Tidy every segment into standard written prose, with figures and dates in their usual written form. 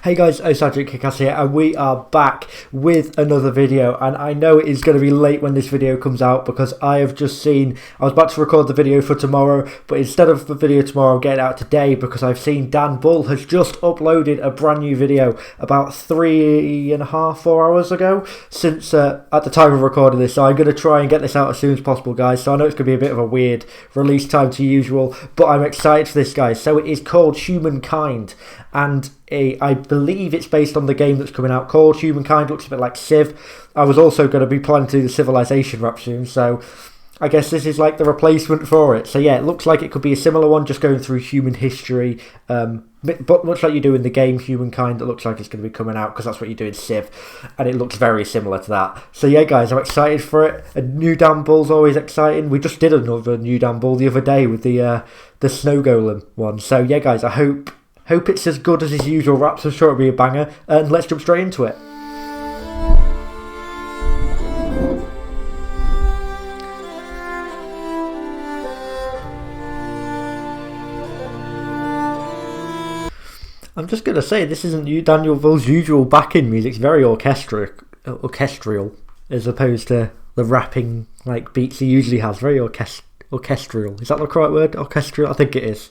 Hey guys, oSgtKickAss here, and we are back with another video. And I know it is going to be late when this video comes out because I have just seen, I was about to record the video for tomorrow, but instead of the video tomorrow, I'm getting it out today because I've seen Dan Bull has just uploaded a brand new video about 3.5, 4 hours ago since at the time of recording this. So I'm going to try and get this out as soon as possible, guys. So I know it's going to be a bit of a weird release time to usual, but I'm excited for this, guys. So it is called Humankind, and I believe it's based on the game that's coming out called Humankind. Looks a bit like Civ. I was also going to be planning to do the Civilization rap soon, so I guess this is like the replacement for it. So yeah, it looks like it could be a similar one, just going through human history, but much like you do in the game Humankind. It looks like it's going to be coming out because that's what you do in Civ, and it looks very similar to that. So yeah, guys, I'm excited for it. A new Dan Bull's always exciting. We just did another new Dan Bull the other day with the Snow Golem one. So yeah, guys, I hope it's as good as his usual raps. I'm sure it'll be a banger, and let's jump straight into it. I'm just going to say, this isn't Daniel Bull's usual backing music. It's very orchestral, as opposed to the rapping like beats he usually has. Very orchestral. Is that the correct word? Orchestral? I think it is.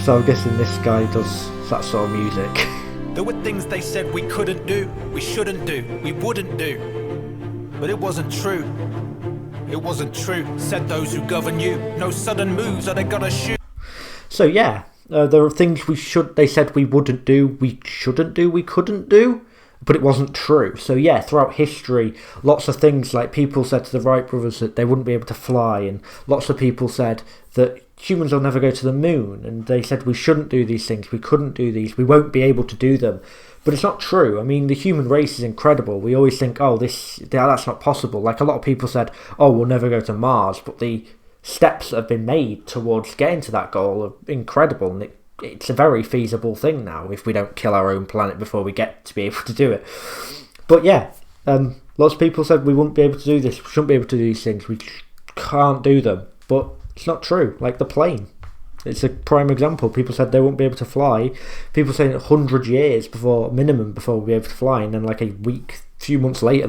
So I'm guessing this guy does that sort of music. There were things they said we couldn't do, we shouldn't do, we wouldn't do. But it wasn't true. It wasn't true, said those who govern you. No sudden moves or they gotta shoot. So yeah, there are things they said we wouldn't do, we shouldn't do, we couldn't do, but it wasn't true. So yeah, throughout history, lots of things, like people said to the Wright brothers that they wouldn't be able to fly, and lots of people said that humans will never go to the moon, and they said we shouldn't do these things, we couldn't do these, we won't be able to do them. But it's not true. I mean, the human race is incredible. We always think, oh, that's not possible. Like a lot of people said, oh, we'll never go to Mars, but the steps that have been made towards getting to that goal are incredible, and it's a very feasible thing now if we don't kill our own planet before we get to be able to do it. But yeah, lots of people said we wouldn't be able to do this, we shouldn't be able to do these things, we can't do them. But it's not true. Like the plane, it's a prime example. People said they won't be able to fly. People saying 100 years minimum before we'll be able to fly, and then like a few months later,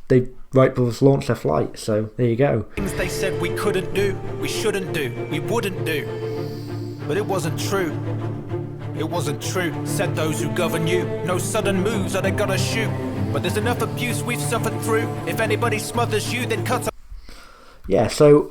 they Wright brothers launched their flight. So there you go. Things they said we couldn't do, we shouldn't do, we wouldn't do. But it wasn't true. It wasn't true, said those who govern you. No sudden moves or they gotta shoot. But there's enough abuse we've suffered through. If anybody smothers you, then cut. Yeah. So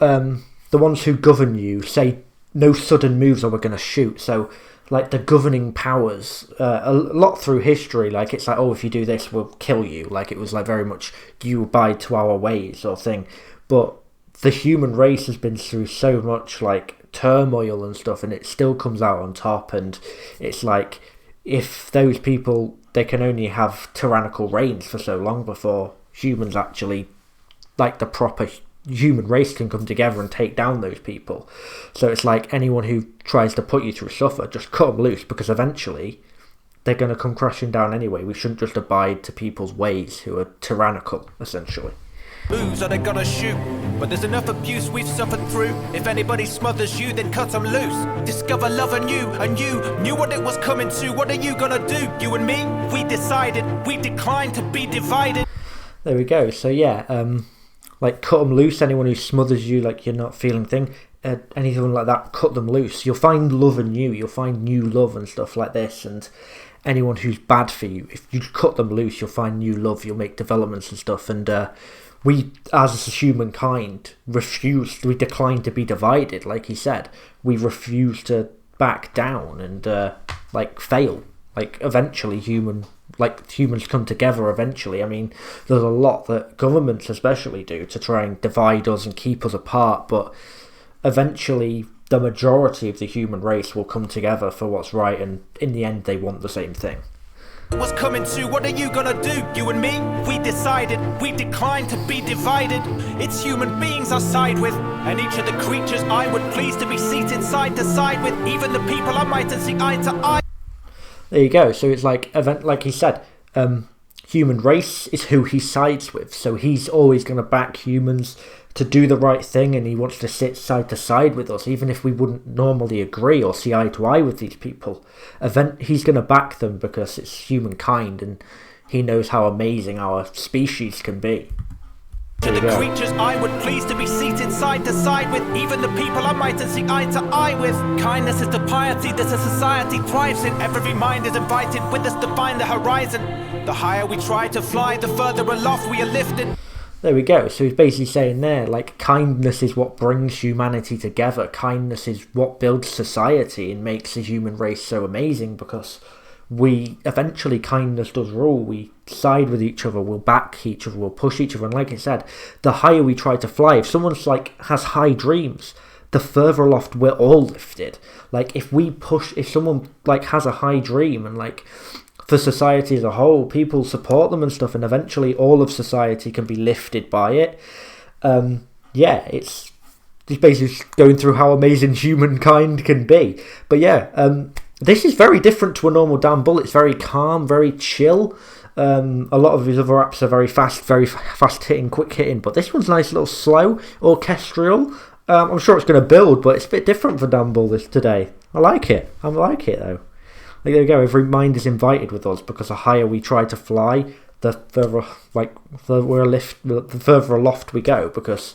the ones who govern you say no sudden moves or we're going to shoot. So like the governing powers, a lot through history, like it's like, oh, if you do this, we'll kill you. Like it was like very much you abide to our ways sort of thing. But the human race has been through so much like turmoil and stuff, and it still comes out on top. And it's like, if those people, they can only have tyrannical reigns for so long before humans actually, like the proper human race, can come together and take down those people. So it's like anyone who tries to put you through suffer, just cut them loose, because eventually they're going to come crashing down anyway. We shouldn't just abide to people's ways who are tyrannical, essentially. Moves or they gotta shoot. But there's enough abuse we've suffered through. If anybody smothers you, then cut them loose. Discover love anew, and you knew what it was coming to. What are you gonna do? You and me, we decided, we declined to be divided. There we go. So yeah, like cut them loose. Anyone who smothers you, like you're not feeling anything like that, cut them loose. You'll find love in you. You'll find new love and stuff like this. And anyone who's bad for you, if you cut them loose, you'll find new love. You'll make developments and stuff. And we, as humankind, we declined to be divided. Like he said, we refuse to back down and like fail. Like eventually humans come together eventually. I mean, there's a lot that governments especially do to try and divide us and keep us apart, but eventually the majority of the human race will come together for what's right, and in the end they want the same thing. What's coming to? What are you gonna do? You and me, we decided, we declined to be divided. It's human beings I side with, and each of the creatures I would please to be seated side to side with. Even the people I mightn't see eye to eye. There you go. So it's like he said, human race is who he sides with. So he's always going to back humans to do the right thing, and he wants to sit side to side with us, even if we wouldn't normally agree or see eye to eye with these people. He's going to back them because it's humankind, and he knows how amazing our species can be. To the creatures I would please to be seated side to side with, even the people I mightn't see eye to eye with. Kindness is the piety that a society thrives in. Every mind is invited with us to find the horizon. The higher we try to fly, the further aloft we are lifted. There we go. So he's basically saying there, like, kindness is what brings humanity together. Kindness is what builds society and makes the human race so amazing, because eventually kindness does rule. We side with each other, we'll back each other, we'll push each other. And like I said, the higher we try to fly, if someone's like has high dreams, the further aloft we're all lifted. Like if someone like has a high dream, and like for society as a whole, people support them and stuff, and eventually all of society can be lifted by it. It's basically going through how amazing humankind can be. But this is very different to a normal Dan Bull. It's very calm, very chill. A lot of his other raps are very fast hitting, quick hitting, but this one's nice, little slow, orchestral. I'm sure it's going to build, but it's a bit different for Dan Bull today. I like it though. Like, there you go. Every mind is invited with us, because the higher we try to fly, the further aloft we go. Because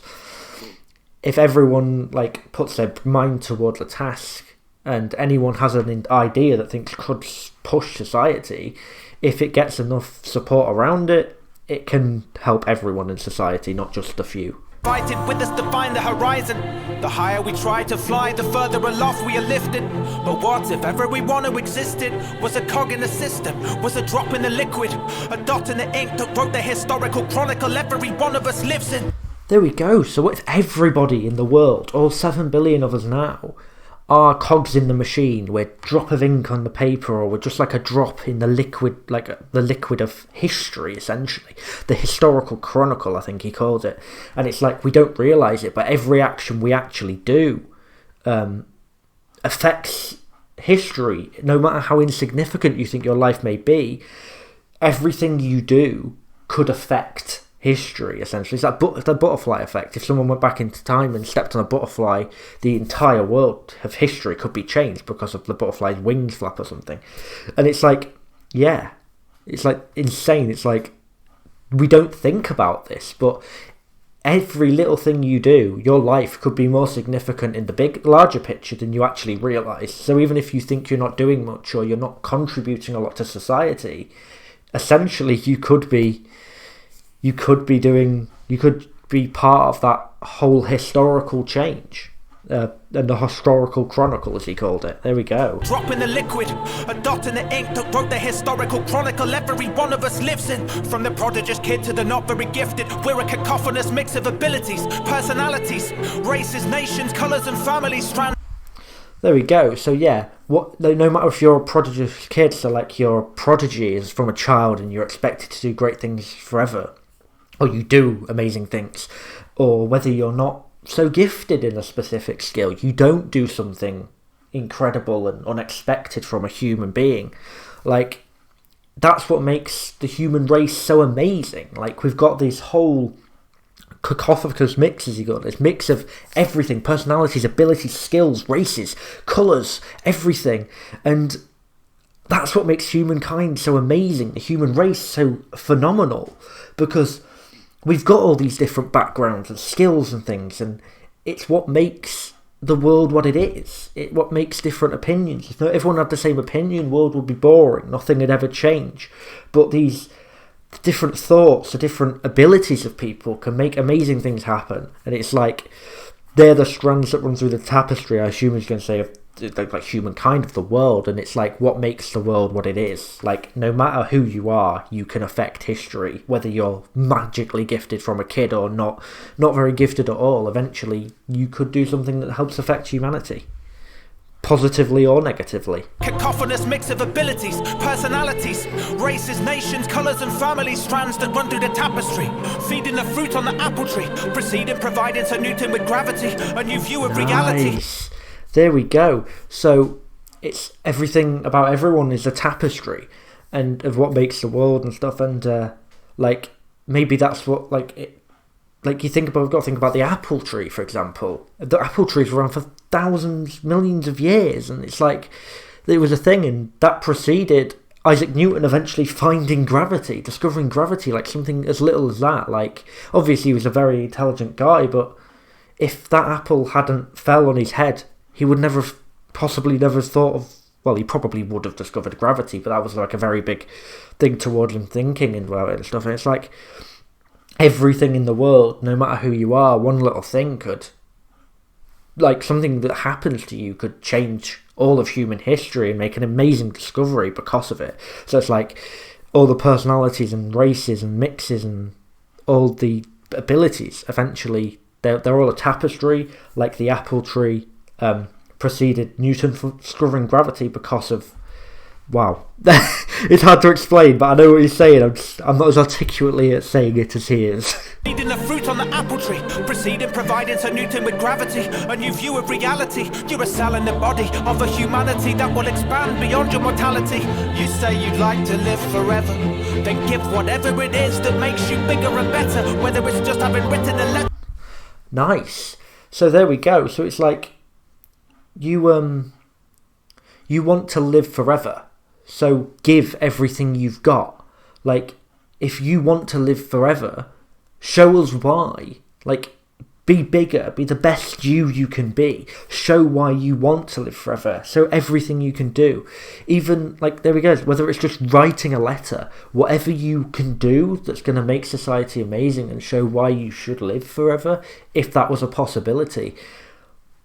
if everyone like puts their mind towards a task, and anyone has an idea that thinks could push society, if it gets enough support around it, it can help everyone in society, not just a few. Invited with us to find the horizon. The higher we try to fly, the further aloft we are lifted. But what if ever we want to existed was a cog in the system, was a drop in the liquid, a dot in the ink that wrote the historical chronicle every one of us lives in. There we go. So what if everybody in the world, all 7 billion of us now, are cogs in the machine? We're a drop of ink on the paper, or we're just like a drop in the liquid, like the liquid of history, essentially. The historical chronicle, I think he calls it. And it's like we don't realise it, but every action we actually do affects history. No matter how insignificant you think your life may be, everything you do could affect history, essentially. It's like the butterfly effect. If someone went back into time and stepped on a butterfly, the entire world of history could be changed because of the butterfly's wings flap or something. And it's like, it's like insane. It's like we don't think about this, but every little thing you do, your life could be more significant in the larger picture than you actually realise. So even if you think you're not doing much, or you're not contributing a lot to society, essentially you could be part of that whole historical change, and the historical chronicle, as he called it. There we go. Drop in the liquid, a dot in the ink that wrote the historical chronicle every one of us lives in. From the prodigious kid to the not very gifted, we're a cacophonous mix of abilities, personalities, races, nations, colours and families strand. There we go. So no matter if you're a prodigious kid, so like your prodigy is from a child and you're expected to do great things forever, or you do amazing things, or whether you're not so gifted in a specific skill, you don't do something incredible and unexpected from a human being. Like, that's what makes the human race so amazing. Like, we've got this whole cacophonous mix, as you got this mix of everything: personalities, abilities, skills, races, colours, everything. And that's what makes humankind so amazing, the human race so phenomenal, because we've got all these different backgrounds and skills and things, and it's what makes the world what it is. What makes different opinions. If everyone had the same opinion, the world would be boring. Nothing would ever change. But these different thoughts, the different abilities of people can make amazing things happen. And it's like they're the strands that run through the tapestry, I assume he's going to say, of like humankind, of the world. And it's like what makes the world what it is. Like, no matter who you are, you can affect history, whether you're magically gifted from a kid or not very gifted at all. Eventually you could do something that helps affect humanity, positively or negatively. Cacophonous mix of abilities, personalities, races, nations, colours and families, strands that run through the tapestry, feeding the fruit on the apple tree, proceeding, providing Sir Newton with gravity, a new view of reality. Nice. There we go. So it's everything about everyone is a tapestry, and of what makes the world and stuff. And like, maybe that's what, like, like, we've got to think about the apple tree, for example. The apple trees were around for thousands, millions of years, and it's like, it was a thing, and that preceded Isaac Newton eventually finding gravity, discovering gravity, like something as little as that. Like, obviously he was a very intelligent guy, but if that apple hadn't fell on his head, he would never have thought of, well, he probably would have discovered gravity, but that was like a very big thing towards him thinking about it and stuff. And it's like, everything in the world, no matter who you are, one little thing could, like, something that happens to you could change all of human history and make an amazing discovery because of it. So it's like, all the personalities and races and mixes and all the abilities, eventually, they're all a tapestry, like the apple tree preceded Newton for discovering gravity because of, wow. It's hard to explain, but I know what he's saying. I'm not as articulately at saying it as he is. Eating the fruit on the apple tree, proceeding, providing Sir Newton with gravity, a new view of reality. You're a cell in the body of a humanity that will expand beyond your mortality. You say you'd like to live forever, then give whatever it is that makes you bigger and better, whether it's just having written a letter. Nice. So there we go. So it's like, you want to live forever, so give everything you've got. Like, if you want to live forever, show us why. Like, be bigger, be the best you can be. Show why you want to live forever. Show everything you can do. Even, like, there we go, whether it's just writing a letter, whatever you can do that's going to make society amazing and show why you should live forever, if that was a possibility.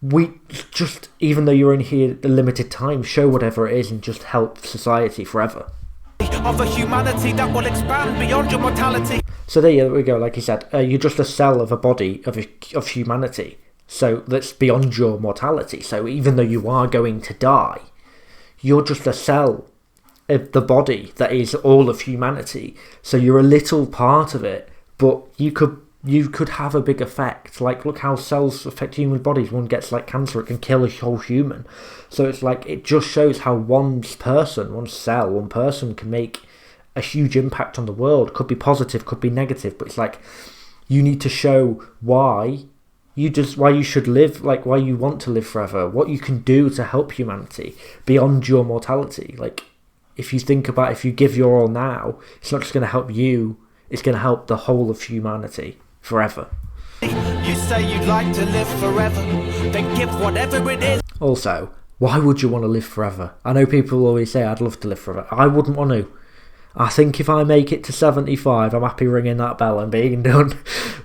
We just, even though you're only here a limited time, show whatever it is and just help society forever. Of a humanity that will expand beyond your mortality. So there we go, like you said, you're just a cell of a body of humanity. So that's beyond your mortality. So even though you are going to die, you're just a cell of the body that is all of humanity. So you're a little part of it, but you could have a big effect. Like, look how cells affect human bodies. One gets, like, cancer, it can kill a whole human. So it's like, it just shows how one person can make a huge impact on the world. Could be positive, could be negative, but it's like, you need to show why you should live, like, why you want to live forever, what you can do to help humanity beyond your mortality. Like, if you think about, if you give your all now, it's not just going to help you, it's going to help the whole of humanity forever. You say you'd like to live forever, then give whatever it is. Also, why would you want to live forever? I know people always say, I'd love to live forever. I wouldn't want to. I think if I make it to 75, I'm happy ringing that bell and being done.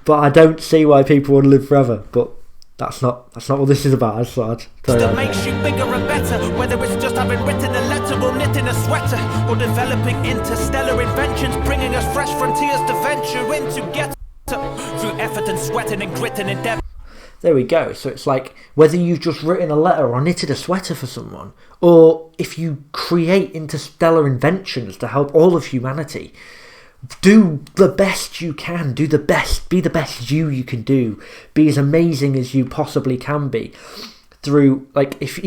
But I don't see why people would live forever. But that's not what this is about. That makes you bigger and better, whether it's just having written a letter or knitting a sweater, or developing interstellar inventions, bringing us fresh frontiers to venture into, get through effort and sweating and grit and endeavour. There we go. So it's like, whether you've just written a letter or knitted a sweater for someone, or if you create interstellar inventions to help all of humanity, do the best you can. Be the best you can do. Be as amazing as you possibly can be. Through, like, if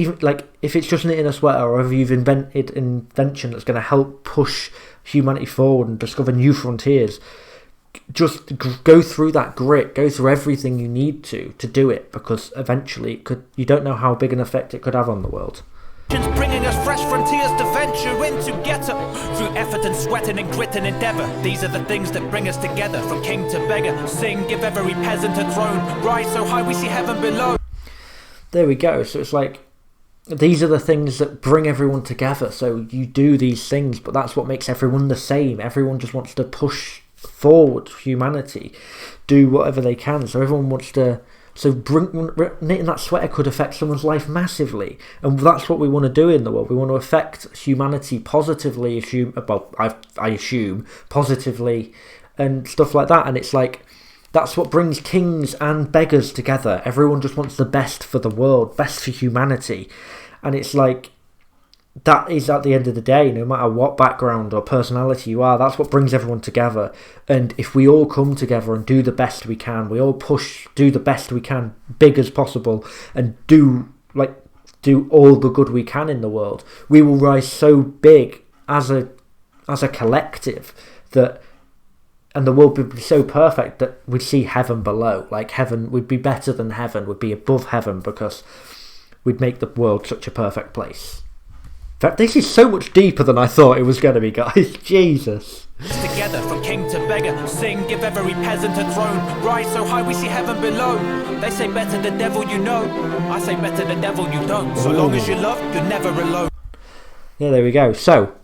it's just knitting a sweater, or if you've invented an invention that's going to help push humanity forward and discover new frontiers, just go through that grit, go through everything you need to do it, because eventually you don't know how big an effect it could have on the world. Bringing us fresh frontiers to venture into, get through effort and sweating and grit and endeavour. These are the things that bring us together, from king to beggar. Sing, give every peasant a throne, rise so high we see heaven below. There we go. So it's like, these are the things that bring everyone together. So you do these things, but that's what makes everyone the same. Everyone just wants to push forward humanity, do whatever they can. So everyone wants to, knitting that sweater could affect someone's life massively, and that's what we want to do in the world. We want to affect humanity positively, I assume positively, and stuff like that. And it's like, that's what brings kings and beggars together. Everyone just wants the best for the world, best for humanity. And it's like, that is, at the end of the day, no matter what background or personality you are, that's what brings everyone together. And if we all come together and do the best we can, we all do the best we can, big as possible, and do all the good we can in the world, we will rise so big as a collective that and the world would be so perfect that we'd see heaven below. Like, heaven would be better than heaven, would be above heaven, because we'd make the world such a perfect place. In fact, this is so much deeper than I thought it was going to be, guys. Jesus. Together from king to beggar, sing, give every peasant a throne. Rise so high we see heaven below. They say better the devil you know, I say better the devil you don't. So long as you love, you're never alone. Yeah, there we go. So,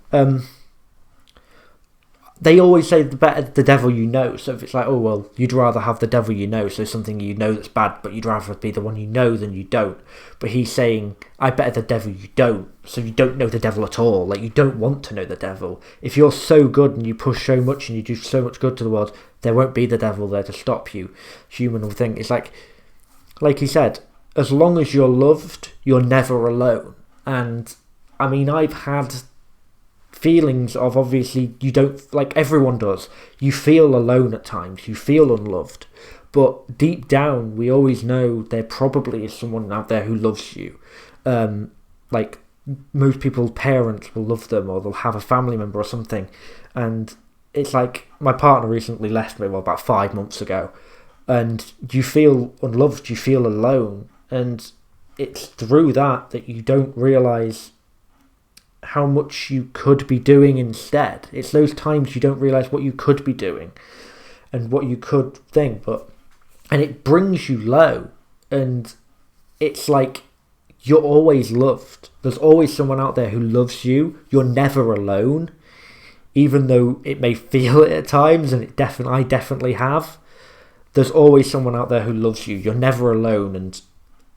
they always say the better the devil you know. So if it's like, oh, well, you'd rather have the devil you know, so something you know that's bad, but you'd rather be the one you know than you don't. But he's saying, I better the devil you don't, so you don't know the devil at all. Like, you don't want to know the devil. If you're so good and you push so much and you do so much good to the world, there won't be the devil there to stop you. Human will think. It's like he said, as long as you're loved, you're never alone. And, I mean, I've had feelings of, obviously, you don't, like everyone does, you feel alone at times, you feel unloved, but deep down we always know there probably is someone out there who loves you. Like, most people's parents will love them, or they'll have a family member or something. And it's like, my partner recently left me, well, about 5 months ago, and you feel unloved, you feel alone, and it's through that you don't realise how much you could be doing instead. It's those times you don't realise what you could be doing and what you could think, and it brings you low, and it's like you're always loved. There's always someone out there who loves you. You're never alone, even though it may feel it at times, and I definitely have. There's always someone out there who loves you. You're never alone, and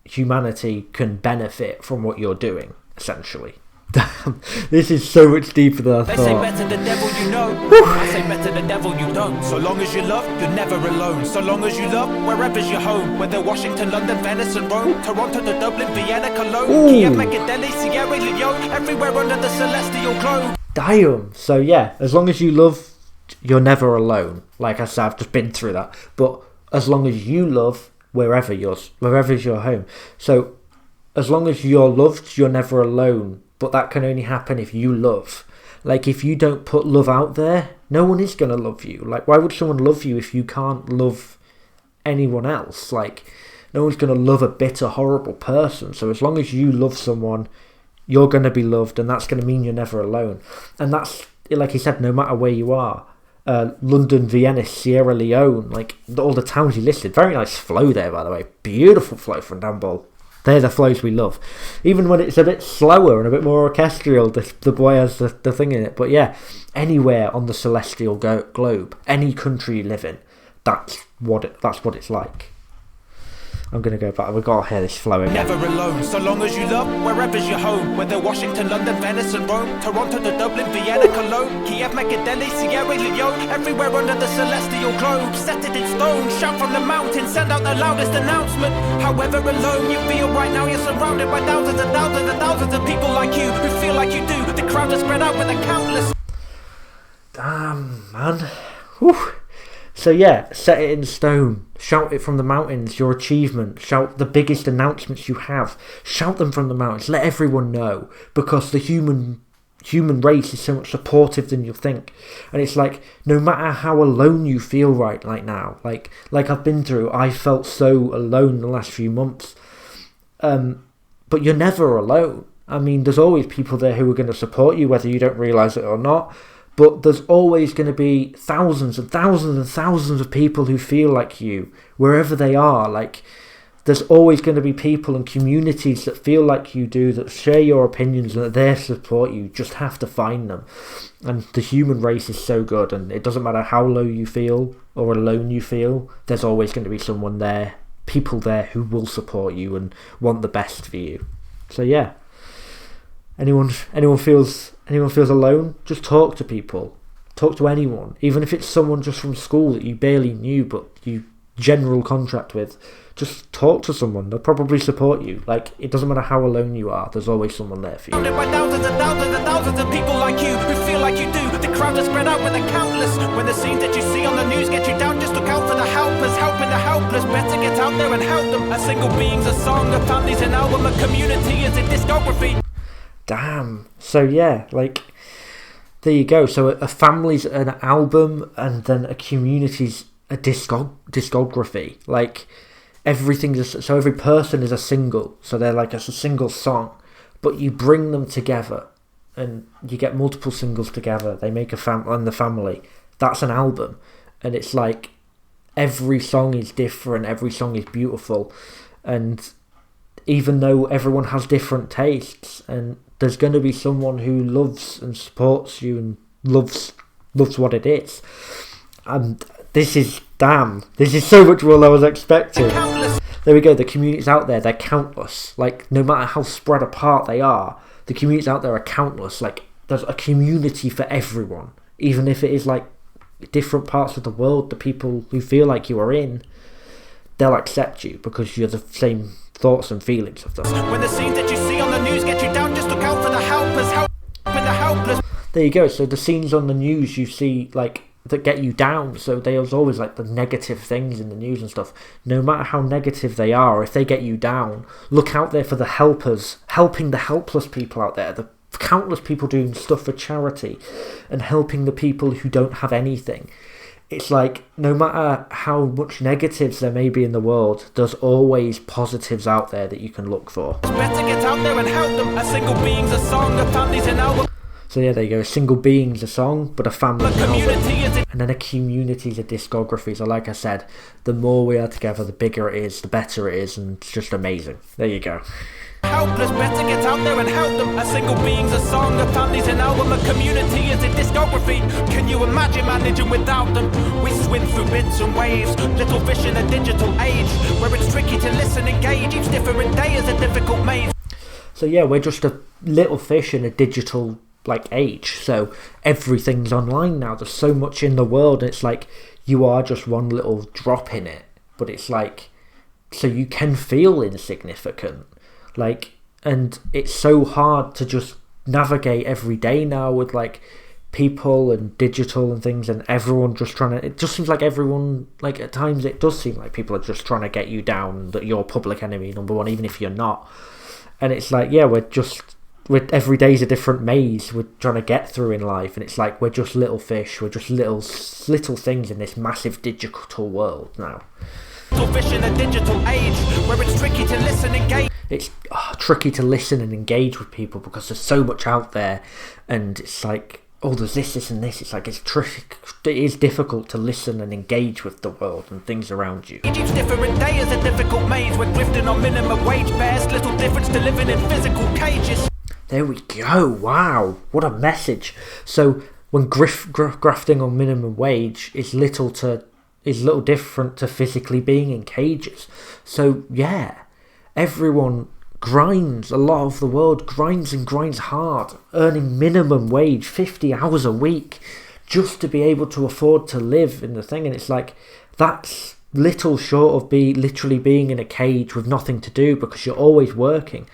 humanity can benefit from what you're doing, essentially. Damn, this is so much deeper than I thought. They say better the devil you know, I say better the devil you don't. So long as you love, you're never alone. So long as you love, wherever's your home. Whether Washington, London, Venice and Rome, Toronto to Dublin, Vienna, Cologne, Kiev, Magadeli, Sierra Leone, everywhere under the celestial globe. Damn. So yeah, as long as you love, you're never alone. Like I said, I've just been through that. But as long as you love, wherever's your home. So as long as you're loved, you're never alone. But that can only happen if you love. Like, if you don't put love out there, no one is going to love you. Like, why would someone love you if you can't love anyone else? Like, no one's going to love a bitter, horrible person. So as long as you love someone, you're going to be loved, and that's going to mean you're never alone. And that's, like he said, no matter where you are. London, Vienna, Sierra Leone, like, all the towns he listed. Very nice flow there, by the way. Beautiful flow from Downball. They're the flows we love. Even when it's a bit slower and a bit more orchestral, the boy has the thing in it. But yeah, anywhere on the celestial globe, any country you live in, that's what it's like. I'm going to go back. We've got to hear this flowing. Never alone, so long as you love, wherever's your home. Whether Washington, London, Venice and Rome, Toronto to Dublin, Vienna, Cologne, Kiev, Magadeli, Sierra Leone, everywhere under the celestial globe. Set it in stone, shout from the mountain, send out the loudest announcement. However alone you feel right now, you're surrounded by thousands and thousands and thousands of people like you who feel like you do. The crowds are spread out with a countless... Damn, man. Whew. So yeah, set it in stone. Shout it from the mountains, your achievement. Shout the biggest announcements you have. Shout them from the mountains. Let everyone know. Because the human race is so much supportive than you think. And it's like, no matter how alone you feel right now, like I've been through, I felt so alone the last few months. But you're never alone. I mean, there's always people there who are going to support you, whether you don't realise it or not. But there's always going to be thousands and thousands and thousands of people who feel like you, wherever they are. Like, there's always going to be people and communities that feel like you do, that share your opinions and that they support you. You just have to find them. And the human race is so good, and it doesn't matter how low you feel or alone you feel, there's always going to be someone there, people there who will support you and want the best for you. So yeah, anyone feels alone, just talk to people. Talk to anyone, even if it's someone just from school that you barely knew but you general contract with. Just talk to someone, they'll probably support you. Like, it doesn't matter how alone you are, there's always someone there for you. Surrounded by thousands and thousands and thousands of people like you who feel like you do. The crowds are spread out with a countless. When the scenes that you see on the news get you down, just look out for the helpers, helping the helpless. Better get out there and help them. A single being's a song, a family's an album, a community is a discography. Damn. So yeah, like, There you go. So a family's an album, and then a community's a discography. Like everything's so every person is a single. So they're like a single song, but you bring them together, and you get multiple singles together. They make the family. That's an album, and it's like every song is different. Every song is beautiful, and even though everyone has different tastes, and there's going to be someone who loves and supports you and loves what it is. And this is so much more than I was expecting. There we go, the communities out there, they're countless. Like, no matter how spread apart they are, the communities out there are countless. Like, there's a community for everyone. Even if it is like different parts of the world, the people who feel like you are in, they'll accept you because you're the same thoughts and feelings of them. When the scenes that you see on the news get you down, just look out for the helpless. There you go. So the scenes on the news you see, like, that get you down, so there's always like the negative things in the news and stuff. No matter how negative they are, if they get you down, look out there for the helpers, helping the helpless people out there, the countless people doing stuff for charity and helping the people who don't have anything. It's like, no matter how much negatives there may be in the world, there's always positives out there that you can look for. It's better get out there and help them. A single being's a song, a family's an album. So yeah, there you go. A single being's a song, but a family's an album. And then a community's a discography. So like I said, the more we are together, the bigger it is, the better it is, and it's just amazing. There you go. Helpless, better get out there and help them. A single being's a song, a family's an album, a community is a discography. Can you imagine managing without them? We swim through bits and waves, little fish in a digital age, where it's tricky to listen, engage. Each different day is a difficult maze. So yeah, we're just a little fish in a digital age. So everything's online now. There's so much in the world. It's like you are just one little drop in it, but it's like, so you can feel insignificant. Like, and it's so hard to just navigate every day now with like people and digital and things, and everyone just trying to, it just seems like everyone, like at times it does seem like people are just trying to get you down, that you're public enemy number one, even if you're not. And it's like, yeah, every day's a different maze we're trying to get through in life, and it's like we're just little fish, we're just little things in this massive digital world now. Little fish in a digital age, where it's tricky to listen, engage. It's tricky to listen and engage with people because there's so much out there, and it's like, oh, there's this and this. It's like it is difficult to listen and engage with the world and things around you. Each different day is a difficult maze. We're drifting on minimum wage bears, little difference to living in physical cages. There we go. Wow, what a message. So when grafting on minimum wage is little different to physically being in cages. So yeah, everyone grinds, a lot of the world grinds hard, earning minimum wage, 50 hours a week, just to be able to afford to live in the thing. And it's like, that's little short of literally being in a cage with nothing to do, because you're always working,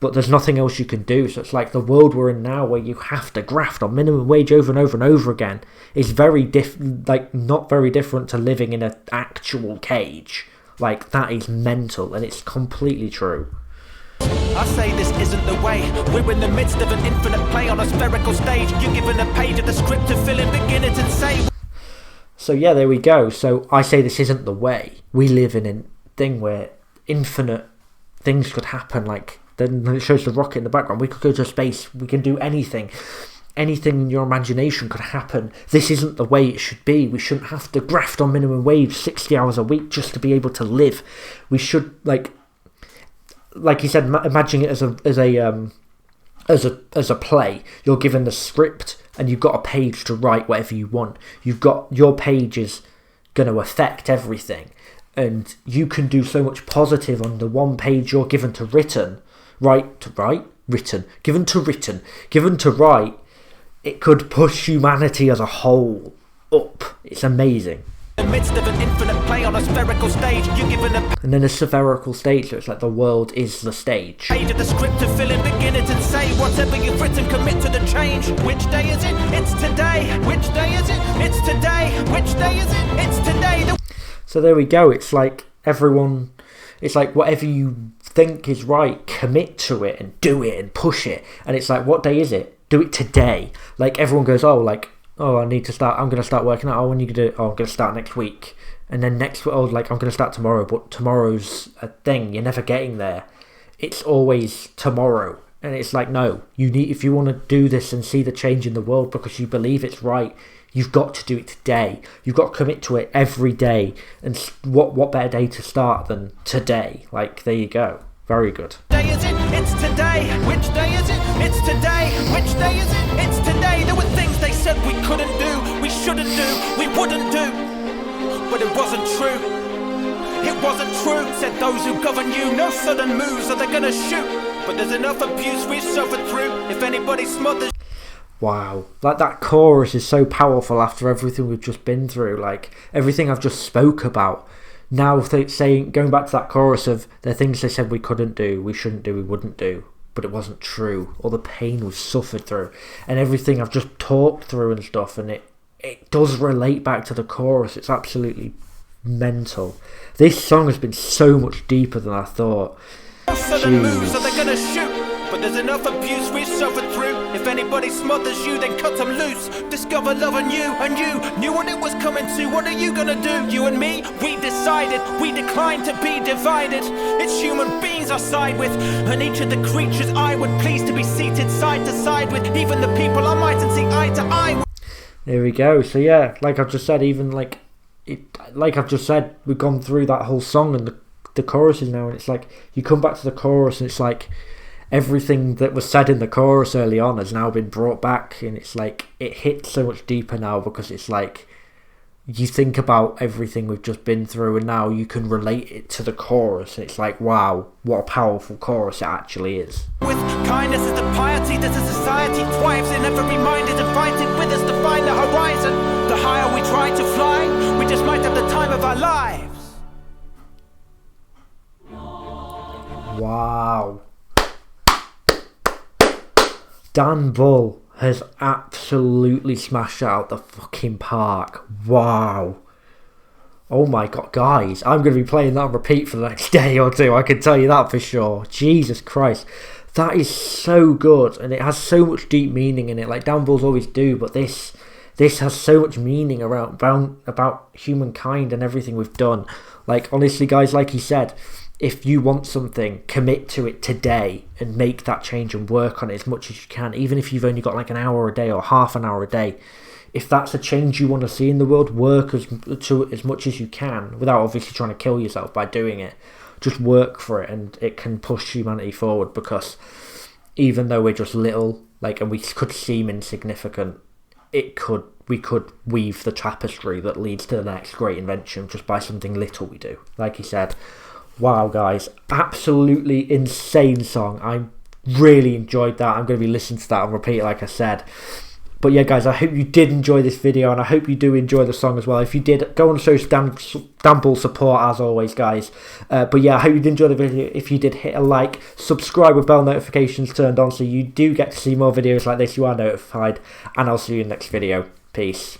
but there's nothing else you can do. So it's like the world we're in now, where you have to graft on minimum wage over and over and over again, is not very different to living in an actual cage. Like, that is mental, and it's completely true. I say this isn't the way. We're in the midst of an infinite play on a spherical stage. You're given a page of the script to fill in, begin it and say. So yeah, there we go. So I say this isn't the way. We live in a thing where infinite things could happen. Like, then it shows the rocket in the background. We could go to space. We can do anything. Anything in your imagination could happen. This isn't the way it should be. We shouldn't have to graft on minimum wage 60 hours a week just to be able to live. We should, like you said, imagine it as a play. You're given the script and you've got a page to write whatever you want. You've got, your page is going to affect everything, and you can do so much positive on the one page you're given to write. It could push humanity as a whole up. It's amazing. In the midst of an infinite play on a spherical stage, you're given a and then a spherical stage, so it's like the world is the stage. Page of the script to fill in, begin it and say whatever you've written, commit to the change. Which day is it? It's today. Which day is it? It's today. Which day is it? It's today. So there we go. It's like everyone, it's like whatever you think is right, commit to it and do it and push it. And it's like, what day is it? do it today. Like everyone goes, oh, like, oh, I need to start, I'm going to start working out. Oh, when you do it? Oh, I'm going to start next week. And then next week, oh, like, I'm going to start tomorrow, but tomorrow's a thing. You're never getting there. It's always tomorrow. And it's like, no, you need, if you want to do this and see the change in the world because you believe it's right, you've got to do it today. You've got to commit to it every day. And what better day to start than today? Like, there you go. Very good. Day is it? It's today. Which day is it? It's today. Which day is it? It's today. There were things they said we couldn't do, we shouldn't do, we wouldn't do. But it wasn't true. It wasn't true. Said those who govern you, no sudden moves or they're gonna shoot. But there's enough abuse we've suffered through. If anybody smothers. Wow, like that chorus is so powerful after everything we've just been through, like everything I've just spoke about. Now saying, going back to that chorus of the things they said we couldn't do, we shouldn't do, we wouldn't do, but it wasn't true. All the pain we've suffered through and everything I've just talked through and stuff, and it does relate back to the chorus. It's absolutely mental. This song has been so much deeper than I thought. Sudden moves or they're gonna shoot. But there's enough abuse we've suffered through. If anybody smothers you, then cut them loose. Discover love in you, and you knew what it was coming to. What are you gonna do? You and me, we decided. We declined to be divided. It's human beings I side with, and each of the creatures I would please to be seated side to side with. Even the people I mightn't see eye to eye with. There we go. So yeah, like I've just said, even like I've just said, we've gone through that whole song and the choruses now, and it's like you come back to the chorus and it's like everything that was said in the chorus early on has now been brought back, and it's like it hits so much deeper now because it's like you think about everything we've just been through and now you can relate it to the chorus, and it's like, wow, what a powerful chorus it actually is. With kindness is the piety that a society thrives in. Every mind is invited with us to find the horizon. The higher we try to fly, we just might have the time of our lives. Wow. Dan Bull has absolutely smashed it out the fucking park. Wow. Oh my god, guys. I'm going to be playing that on repeat for the next day or two. I can tell you that for sure. Jesus Christ. That is so good. And it has so much deep meaning in it. Like Dan Bulls always do. But this has so much meaning about humankind and everything we've done. Like, honestly, guys, like he said, if you want something, commit to it today and make that change and work on it as much as you can, even if you've only got like an hour a day or half an hour a day. If that's a change you want to see in the world, work as much as you can without obviously trying to kill yourself by doing it. Just work for it, and it can push humanity forward, because even though we're just little, like, and we could seem insignificant, we could weave the tapestry that leads to the next great invention just by something little we do. Like he said. Wow, guys, absolutely insane song. I really enjoyed that. I'm going to be listening to that on repeat, like I said. But yeah, guys, I hope you did enjoy this video, and I hope you do enjoy the song as well. If you did, go and show Dan Bull support as always, guys. But yeah, I hope you did enjoy the video. If you did, hit a like, subscribe with bell notifications turned on so you do get to see more videos like this. You are notified, and I'll see you in the next video. Peace.